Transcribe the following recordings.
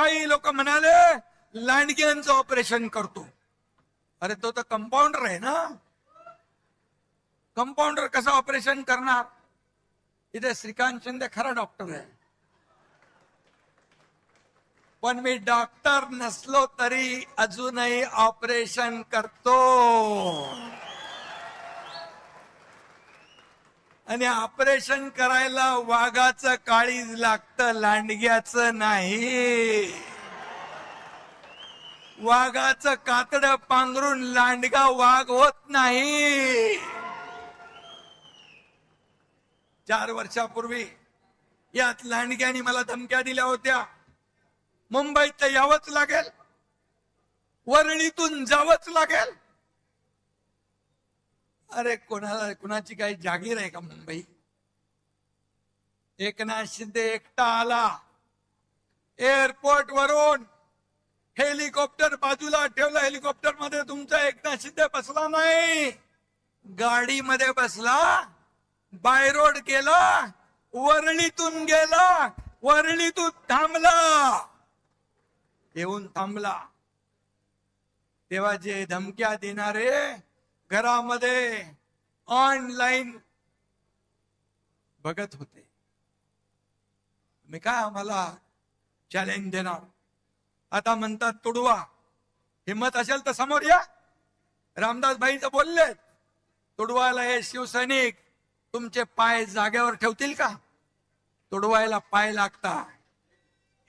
काही लोक म्हणाले लांडग्यांचं ऑपरेशन करतो. अरे तो तर कंपाऊंडर आहे ना, कंपाऊंडर कसं ऑपरेशन करणार? इथे श्रीकांत शिंदे खरा डॉक्टर आहे, पण मी डॉक्टर नसलो तरी अजूनही ऑपरेशन करतो. आणि ऑपरेशन करायला वाघाचं काळीज लागतं, लांडग्याचं नाही. वाघाचं कातड पांघरून लांडगा वाघ होत नाही. 4 वर्षापूर्वी यात लांडग्यानी मला धमक्या दिल्या होत्या, मुंबईत यावंच लागेल, वरळीतून जावंच लागेल. अरे कुणाची काही जागीर आहे का मुंबई? एकनाथ शिंदे एकटा आला, एअरपोर्ट वरून हेलिकॉप्टर बाजूला ठेवलं, हेलिकॉप्टर मध्ये तुमचा एकनाथ शिंदे बसला नाही, गाडीमध्ये बसला, बाय रोड केला, वरळीतून गेला, वरळीतून थांबला, येऊन थांबला. तेव्हा जे धमक्या देणारे घरामध्ये ऑनलाईन बघत होते, मी काय आम्हाला चॅलेंज देणार? आता म्हणतात तुडवा, हिम्मत असेल तर समोर या. रामदास भाईचं बोलले, तुडवायला हे शिवसैनिक तुमचे पाय जागेवर ठेवतील का? तुडवायला पाय लागतात.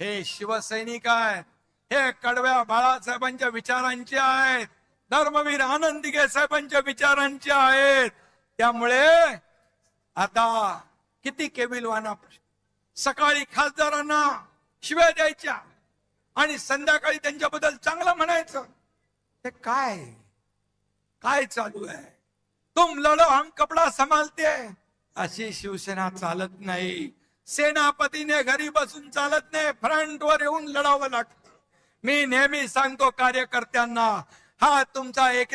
हे शिवसैनिक आहेत, हे कडव्या बाळासाहेबांच्या विचारांचे आहेत, धर्मवीर आनंद दिघे साहेबांच्या विचारांचे आहेत. त्यामुळे आता किती केविलवाना, सकाळी खासदारांना शिव्या द्यायच्या आणि संध्याकाळी त्यांच्याबद्दल चांगलं म्हणायचं. ते काय चालू आहे? तुम लढो हम कपडा संभालते, अशी शिवसेना चालत नाही. सेनापतीने घरी बसून चालत नाही, फ्रंटवर येऊन लढावं लागतं. मी नेहमी सांगतो कार्यकर्त्यांना, हा तुमचा एक